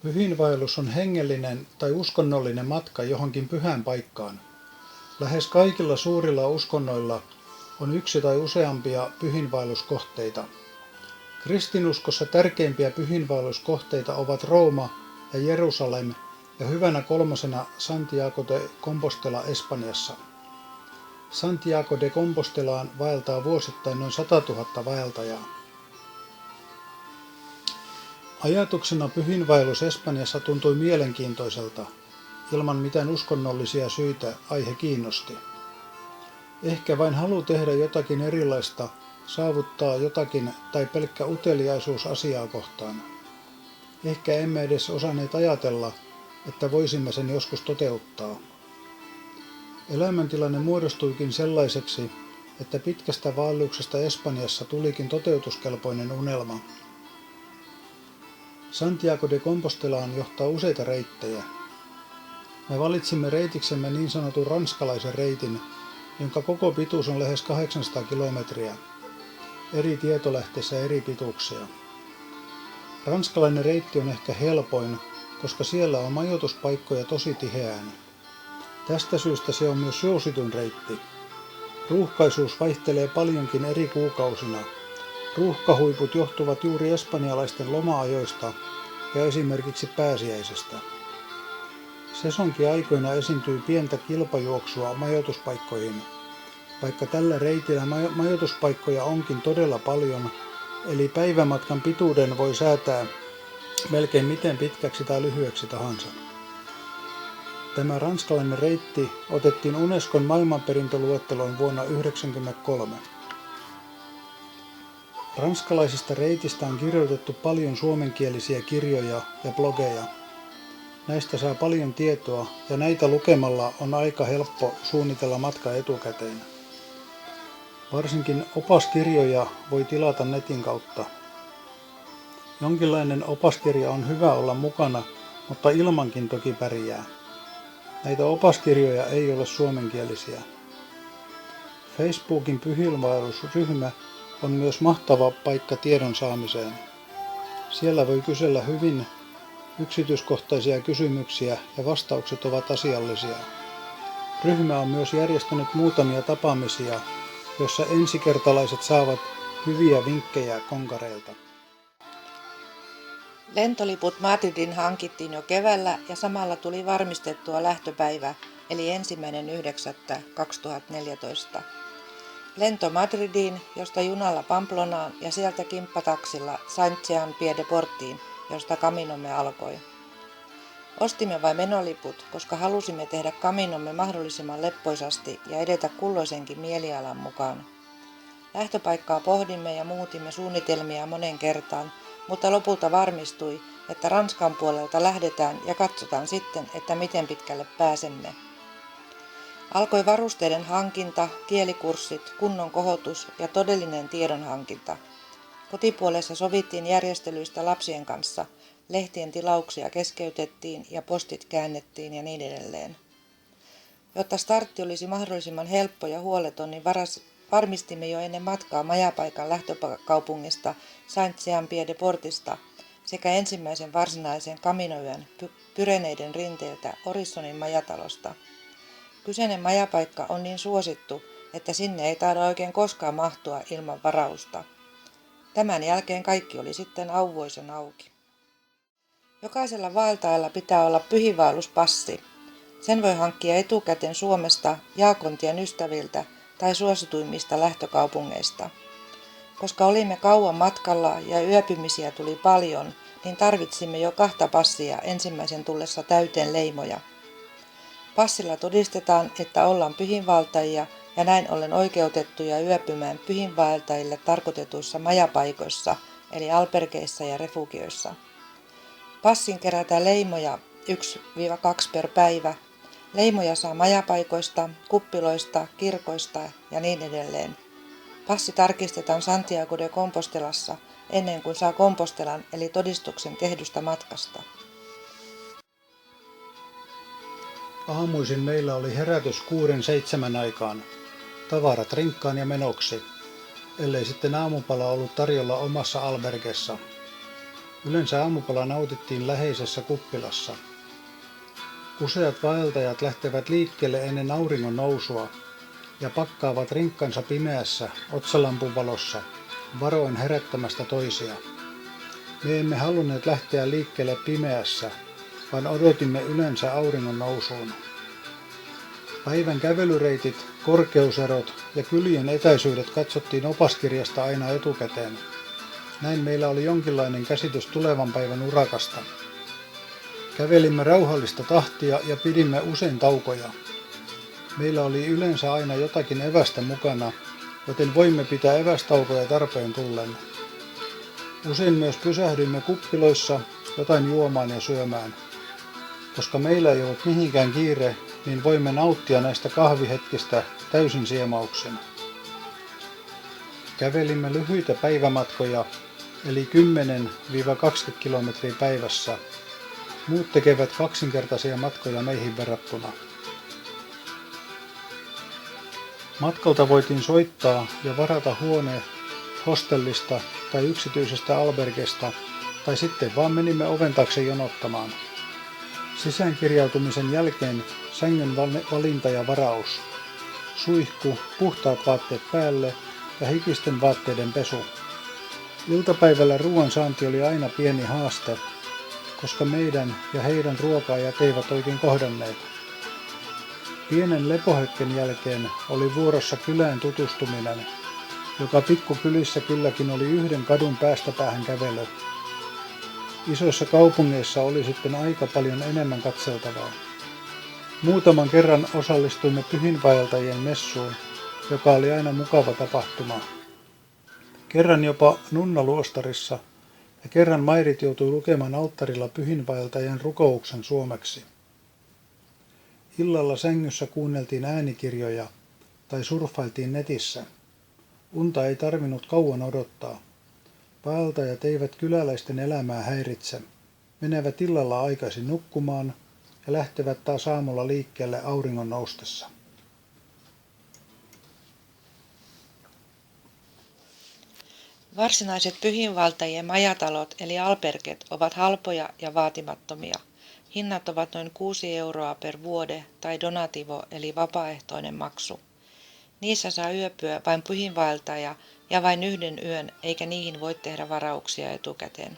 Pyhiinvaellus on hengellinen tai uskonnollinen matka johonkin pyhään paikkaan. Lähes kaikilla suurilla uskonnoilla on yksi tai useampia pyhiinvaelluskohteita. Kristinuskossa tärkeimpiä pyhiinvaelluskohteita ovat Rooma ja Jerusalem ja hyvänä kolmosena Santiago de Compostela Espanjassa. Santiago de Compostelaan vaeltaa vuosittain noin 100 000 vaeltajaa. Ajatuksena pyhiinvaellus Espanjassa tuntui mielenkiintoiselta. Ilman mitään uskonnollisia syitä aihe kiinnosti. Ehkä vain halu tehdä jotakin erilaista, saavuttaa jotakin tai pelkkä uteliaisuus asiaa kohtaan. Ehkä emme edes osanneet ajatella, että voisimme sen joskus toteuttaa. Elämäntilanne muodostuikin sellaiseksi, että pitkästä vaelluksesta Espanjassa tulikin toteutuskelpoinen unelma. Santiago de Compostelaan johtaa useita reittejä. Me valitsimme reitiksemme niin sanotun ranskalaisen reitin, jonka koko pituus on lähes 800 kilometriä. Eri tietolähteissä eri pituuksia. Ranskalainen reitti on ehkä helpoin, koska siellä on majoituspaikkoja tosi tiheään. Tästä syystä se on myös suosituin reitti. Ruuhkaisuus vaihtelee paljonkin eri kuukausina. Ruuhkahuiput johtuvat juuri espanjalaisten loma-ajoista ja esimerkiksi pääsiäisestä. Sesonkiaikoina esiintyy pientä kilpajuoksua majoituspaikkoihin, vaikka tällä reitillä majoituspaikkoja onkin todella paljon, eli päivämatkan pituuden voi säätää melkein miten pitkäksi tai lyhyeksi tahansa. Tämä ranskalainen reitti otettiin Unescon maailmanperintöluetteloon vuonna 1993. Ranskalaisesta reitistä on kirjoitettu paljon suomenkielisiä kirjoja ja blogeja. Näistä saa paljon tietoa ja näitä lukemalla on aika helppo suunnitella matka etukäteen. Varsinkin opaskirjoja voi tilata netin kautta. Jonkinlainen opaskirja on hyvä olla mukana, mutta ilmankin toki pärjää. Näitä opaskirjoja ei ole suomenkielisiä. Facebookin pyhiinvaellusryhmä on myös mahtava paikka tiedon saamiseen. Siellä voi kysellä hyvin yksityiskohtaisia kysymyksiä ja vastaukset ovat asiallisia. Ryhmä on myös järjestänyt muutamia tapaamisia, joissa ensikertalaiset saavat hyviä vinkkejä konkareilta. Lentoliput Madridin hankittiin jo keväällä ja samalla tuli varmistettua lähtöpäivä eli 1.9.2014. Lento Madridiin, josta junalla Pamplonaan ja sieltä kimppataksilla Saint-Jean-Pied-de-Portiin, josta Caminomme alkoi. Ostimme vain menoliput, koska halusimme tehdä Caminomme mahdollisimman leppoisasti ja edetä kulloisenkin mielialan mukaan. Lähtöpaikkaa pohdimme ja muutimme suunnitelmia monen kertaan, mutta lopulta varmistui, että Ranskan puolelta lähdetään ja katsotaan sitten, että miten pitkälle pääsemme. Alkoi varusteiden hankinta, kielikurssit, kunnon kohotus ja todellinen tiedonhankinta. Kotipuolessa sovittiin järjestelyistä lapsien kanssa, lehtien tilauksia keskeytettiin ja postit käännettiin ja niin edelleen. Jotta startti olisi mahdollisimman helppo ja huoleton, niin varmistimme jo ennen matkaa majapaikan lähtökaupungista Saint-Jean-Pied-de-Portista sekä ensimmäisen varsinaisen Caminoyön Pyreneiden rinteeltä Orissonin majatalosta. Kyseinen majapaikka on niin suosittu, että sinne ei taida oikein koskaan mahtua ilman varausta. Tämän jälkeen kaikki oli sitten auvoisen auki. Jokaisella vaeltajalla pitää olla pyhiinvaelluspassi. Sen voi hankkia etukäteen Suomesta, Jaakontien ystäviltä tai suosituimmista lähtökaupungeista. Koska olimme kauan matkalla ja yöpymisiä tuli paljon, niin tarvitsimme jo 2 passia ensimmäisen tullessa täyteen leimoja. Passilla todistetaan, että ollaan pyhiinvaeltajia ja näin ollen oikeutettuja yöpymään pyhiinvaeltajille tarkoitetuissa majapaikoissa, eli albergeissa ja refugioissa. Passin kerätään leimoja 1-2 per päivä. Leimoja saa majapaikoista, kuppiloista, kirkoista ja niin edelleen. Passi tarkistetaan Santiago de Compostelassa ennen kuin saa Compostelan eli todistuksen tehdystä matkasta. Aamuisin meillä oli herätys 6-7 aikaan, tavarat rinkkaan ja menoksi, ellei sitten aamupala ollut tarjolla omassa albergessa. Yleensä aamupala nautittiin läheisessä kuppilassa. Useat vaeltajat lähtevät liikkeelle ennen auringon nousua ja pakkaavat rinkkansa pimeässä otsalampun valossa, varoen herättämästä toisia. Me emme halunneet lähteä liikkeelle pimeässä, vaan odotimme yleensä auringon nousuun. Päivän kävelyreitit, korkeuserot ja kylien etäisyydet katsottiin opaskirjasta aina etukäteen. Näin meillä oli jonkinlainen käsitys tulevan päivän urakasta. Kävelimme rauhallista tahtia ja pidimme usein taukoja. Meillä oli yleensä aina jotakin evästä mukana, joten voimme pitää evästaukoja tarpeen tullen. Usein myös pysähdyimme kuppiloissa jotain juomaan ja syömään. Koska meillä ei ollut mihinkään kiire, niin voimme nauttia näistä kahvihetkistä täysin siemauksin. Kävelimme lyhyitä päivämatkoja, eli 10-20 kilometriä päivässä. Muut tekevät kaksinkertaisia matkoja meihin verrattuna. Matkalta voitiin soittaa ja varata huone hostellista tai yksityisestä albergesta, tai sitten vaan menimme oven taakse jonottamaan. Sisäänkirjautumisen jälkeen sängyn valinta ja varaus. Suihku, puhtaat vaatteet päälle ja hikisten vaatteiden pesu. Iltapäivällä ruoan saanti oli aina pieni haaste, koska meidän ja heidän ruoka-ajat eivät oikein kohdanneet. Pienen lepohetken jälkeen oli vuorossa kylään tutustuminen, joka pikkukylissä kylläkin oli yhden kadun päästä päähän kävely. Isoissa kaupungeissa oli sitten aika paljon enemmän katseltavaa. Muutaman kerran osallistuimme pyhinvaeltajien messuun, joka oli aina mukava tapahtuma. Kerran jopa nunnaluostarissa ja kerran Mairit joutui lukemaan alttarilla pyhinvaeltajien rukouksen suomeksi. Illalla sängyssä kuunneltiin äänikirjoja tai surffailtiin netissä. Unta ei tarvinnut kauan odottaa. Vaeltajat eivät kyläläisten elämää häiritse. Menevät illalla aikaisin nukkumaan ja lähtevät taas aamulla liikkeelle auringon noustessa. Varsinaiset pyhinvaeltajien majatalot eli alberget ovat halpoja ja vaatimattomia. Hinnat ovat noin 6 euroa per vuode tai donativo eli vapaaehtoinen maksu. Niissä saa yöpyä vain pyhinvaeltaja ja vain yhden yön, eikä niihin voi tehdä varauksia etukäteen.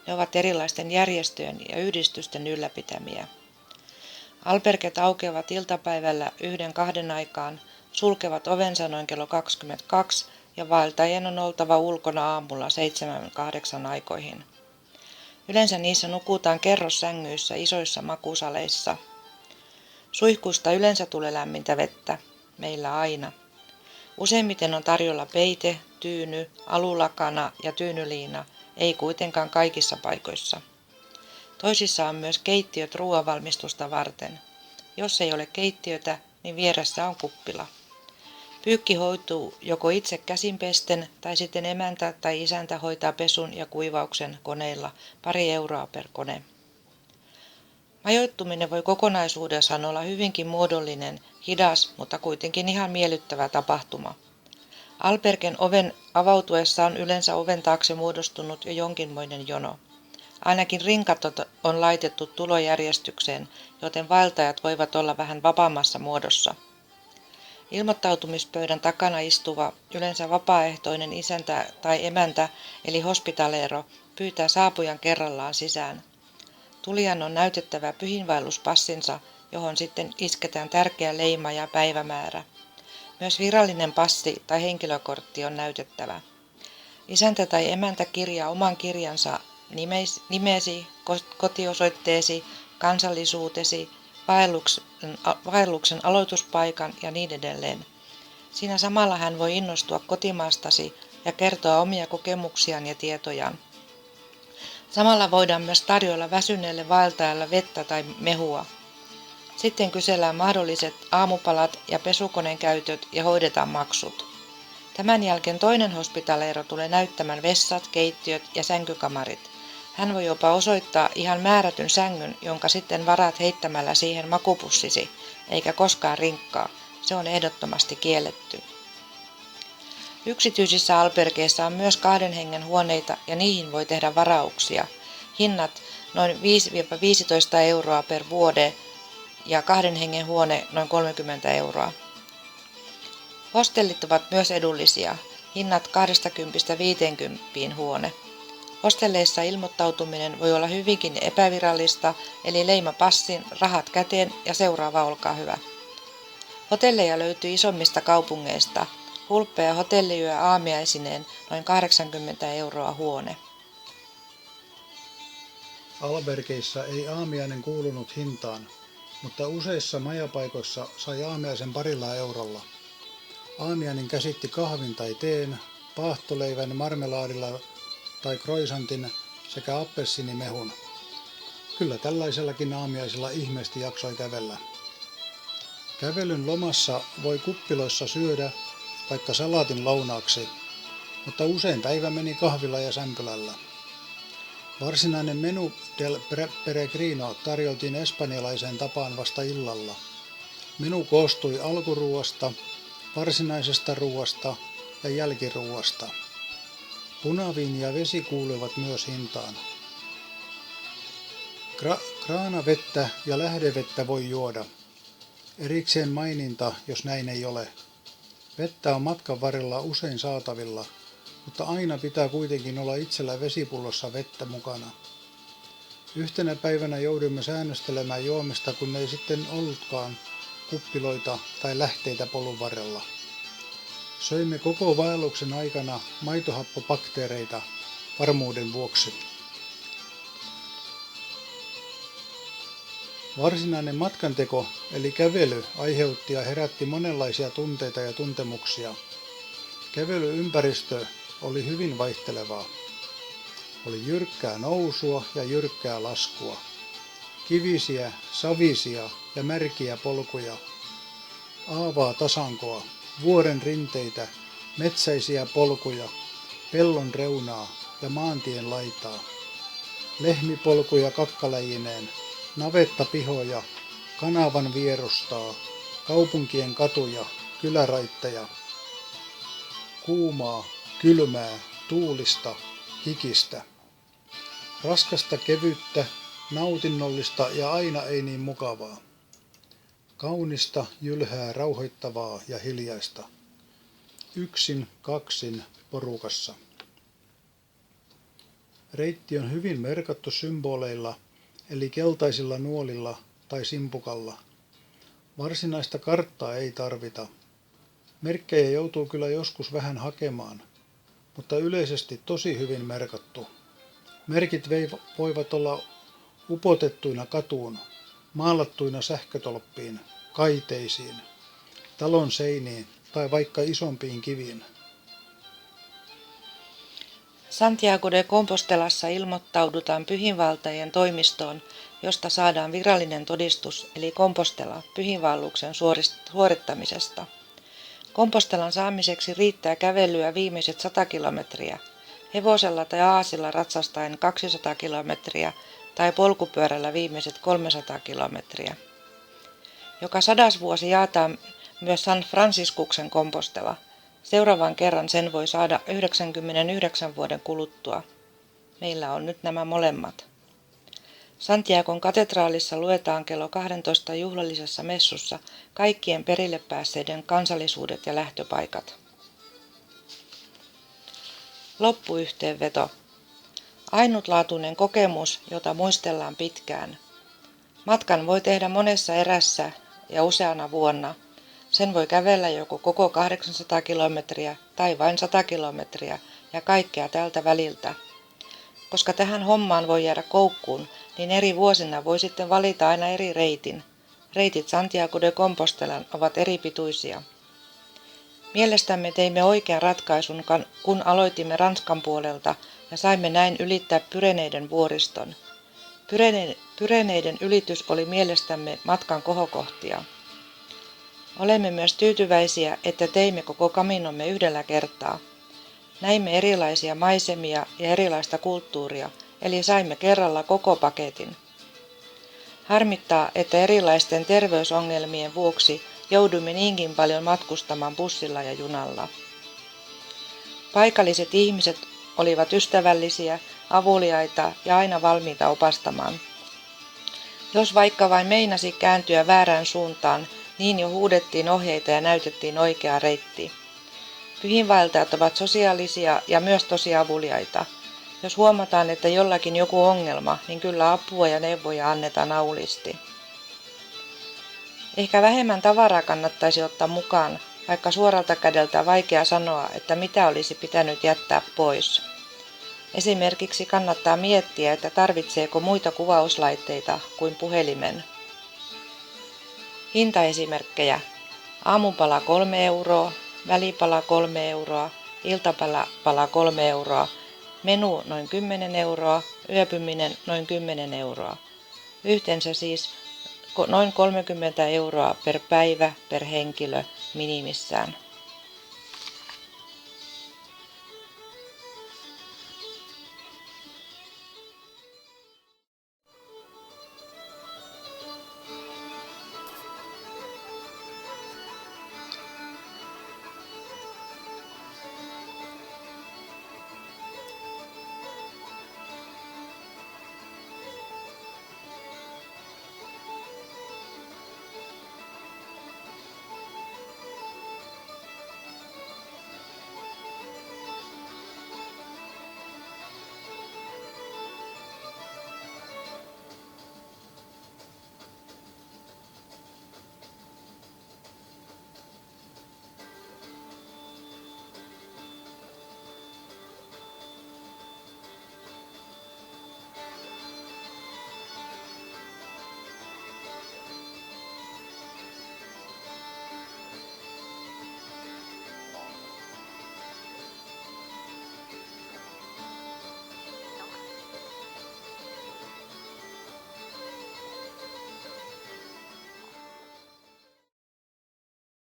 Ne ovat erilaisten järjestöjen ja yhdistysten ylläpitämiä. Alberget aukeavat iltapäivällä 1-2 aikaan, sulkevat ovensa noin kello 22 ja vaeltajien on oltava ulkona aamulla 7-8 aikoihin. Yleensä niissä nukutaan kerrossängyissä isoissa makusaleissa. Suihkusta yleensä tulee lämmintä vettä, meillä aina. Useimmiten on tarjolla peite, tyyny, alulakana ja tyynyliina, ei kuitenkaan kaikissa paikoissa. Toisissa on myös keittiöt ruoanvalmistusta varten. Jos ei ole keittiötä, niin vieressä on kuppila. Pyykki hoituu joko itse käsinpesten tai sitten emäntä tai isäntä hoitaa pesun ja kuivauksen koneilla 2 euroa per kone. Majoittuminen voi kokonaisuudessaan olla hyvinkin muodollinen, hidas, mutta kuitenkin ihan miellyttävä tapahtuma. Albergen oven avautuessa on yleensä oven taakse muodostunut jo jonkinmoinen jono. Ainakin rinkat on laitettu tulojärjestykseen, joten vaeltajat voivat olla vähän vapaammassa muodossa. Ilmoittautumispöydän takana istuva, yleensä vapaaehtoinen isäntä tai emäntä eli hospitalero pyytää saapujan kerrallaan sisään. Tulijan on näytettävä pyhinvaelluspassinsa, johon sitten isketään tärkeä leima ja päivämäärä. Myös virallinen passi tai henkilökortti on näytettävä. Isäntä tai emäntä kirjaa oman nimesi, kotiosoitteesi, kansallisuutesi, vaelluksen aloituspaikan ja niin edelleen. Siinä samalla hän voi innostua kotimaastasi ja kertoa omia kokemuksiaan ja tietojaan. Samalla voidaan myös tarjoilla väsyneelle vaeltajalle vettä tai mehua. Sitten kysellään mahdolliset aamupalat ja pesukoneen käytöt ja hoidetaan maksut. Tämän jälkeen toinen hospitaleero tulee näyttämään vessat, keittiöt ja sänkykamarit. Hän voi jopa osoittaa ihan määrätyn sängyn, jonka sitten varaat heittämällä siihen makupussisi, eikä koskaan rinkkaa. Se on ehdottomasti kielletty. Yksityisissä albergeissa on myös 2 hengen huoneita ja niihin voi tehdä varauksia. Hinnat noin 5-15 euroa per vuode ja 2 hengen huone noin 30 euroa. Hostellit ovat myös edullisia. Hinnat 20-50 huone. Hostelleissa ilmoittautuminen voi olla hyvinkin epävirallista, eli leima passin, rahat käteen ja seuraava olkaa hyvä. Hotelleja löytyy isommista kaupungeista. Hulppea hotelliyö aamiaisineen noin 80 euroa huone. Albergeissa ei aamiainen kuulunut hintaan, mutta useissa majapaikoissa sai aamiaisen 2 eurolla. Aamiainen käsitti kahvin tai teen, paahtoleivän marmelaadilla tai croissantin sekä appelsiinimehun. Kyllä tällaisellakin aamiaisella ihmeesti jaksoi kävellä. Kävelyn lomassa voi kuppiloissa syödä vaikka salaatin lounaaksi, mutta usein päivä meni kahvilla ja sämpylällä. Varsinainen menu del peregrino tarjoltiin espanjalaiseen tapaan vasta illalla. Menu koostui alkuruuasta, varsinaisesta ruuasta ja jälkiruuasta. Punaviini ja vesi kuuluivat myös hintaan. Kraanavettä ja lähdevettä voi juoda. Erikseen maininta, jos näin ei ole. Vettä on matkan varrella usein saatavilla, mutta aina pitää kuitenkin olla itsellä vesipullossa vettä mukana. Yhtenä päivänä joudumme säännöstelemään juomista, kun ei sitten ollutkaan kuppiloita tai lähteitä polun varrella. Söimme koko vaelluksen aikana maitohappobakteereita varmuuden vuoksi. Varsinainen matkanteko eli kävely aiheutti ja herätti monenlaisia tunteita ja tuntemuksia. Kävelyympäristö oli hyvin vaihtelevaa. Oli jyrkkää nousua ja jyrkkää laskua. Kivisiä, savisia ja märkiä polkuja. Aavaa tasankoa, vuoren rinteitä, metsäisiä polkuja, pellon reunaa ja maantien laitaa. Lehmipolkuja kakkaläjineen, navettapihoja, kanavan vierustaa, kaupunkien katuja, kyläraitteja. Kuumaa, kylmää, tuulista, hikistä. Raskasta, kevyttä, nautinnollista ja aina ei niin mukavaa. Kaunista, jylhää, rauhoittavaa ja hiljaista. Yksin, kaksin, porukassa. Reitti on hyvin merkattu symboleilla, eli keltaisilla nuolilla tai simpukalla. Varsinaista karttaa ei tarvita. Merkkejä joutuu kyllä joskus vähän hakemaan, mutta yleisesti tosi hyvin merkattu. Merkit voivat olla upotettuina katuun, maalattuina sähkötolppiin, kaiteisiin, talon seiniin tai vaikka isompiin kiviin. Santiago de Compostelassa ilmoittaudutaan pyhinvaltajien toimistoon, josta saadaan virallinen todistus eli Compostela pyhinvaelluksen suorittamisesta. Compostelan saamiseksi riittää kävelyä viimeiset 100 kilometriä, hevosella tai aasilla ratsastaen 200 kilometriä tai polkupyörällä viimeiset 300 kilometriä. Joka 100 vuosi jaetaan myös San Franciscuksen Compostela. Seuraavan kerran sen voi saada 99 vuoden kuluttua. Meillä on nyt nämä molemmat. Santiagon katedraalissa luetaan kello 12 juhlallisessa messussa kaikkien perille päässeiden kansallisuudet ja lähtöpaikat. Loppuyhteenveto. Ainutlaatuinen kokemus, jota muistellaan pitkään. Matkan voi tehdä monessa erässä ja useana vuonna. Sen voi kävellä joko koko 800 kilometriä tai vain 100 kilometriä ja kaikkea tältä väliltä. Koska tähän hommaan voi jäädä koukkuun, niin eri vuosina voi sitten valita aina eri reitin. Reitit Santiago de Compostelan ovat eri pituisia. Mielestämme teimme oikean ratkaisun, kun aloitimme Ranskan puolelta ja saimme näin ylittää Pyreneiden vuoriston. Pyreneiden ylitys oli mielestämme matkan kohokohtia. Olemme myös tyytyväisiä, että teimme koko kaminomme yhdellä kertaa. Näimme erilaisia maisemia ja erilaista kulttuuria, eli saimme kerralla koko paketin. Harmittaa, että erilaisten terveysongelmien vuoksi joudumme niinkin paljon matkustamaan bussilla ja junalla. Paikalliset ihmiset olivat ystävällisiä, avuliaita ja aina valmiita opastamaan. Jos vaikka vain meinasi kääntyä väärään suuntaan, niin jo huudettiin ohjeita ja näytettiin oikea reitti. Pyhinvaeltajat ovat sosiaalisia ja myös tosi avuliaita. Jos huomataan, että jollakin joku ongelma, niin kyllä apua ja neuvoja annetaan auliisti. Ehkä vähemmän tavaraa kannattaisi ottaa mukaan, vaikka suoralta kädeltä vaikea sanoa, että mitä olisi pitänyt jättää pois. Esimerkiksi kannattaa miettiä, että tarvitseeko muita kuvauslaitteita kuin puhelimen. Hintaesimerkkejä. Aamupala 3 euroa, välipala 3 euroa, iltapala 3 euroa, menu noin 10 euroa, yöpyminen noin 10 euroa. Yhteensä siis noin 30 euroa per päivä per henkilö minimissään.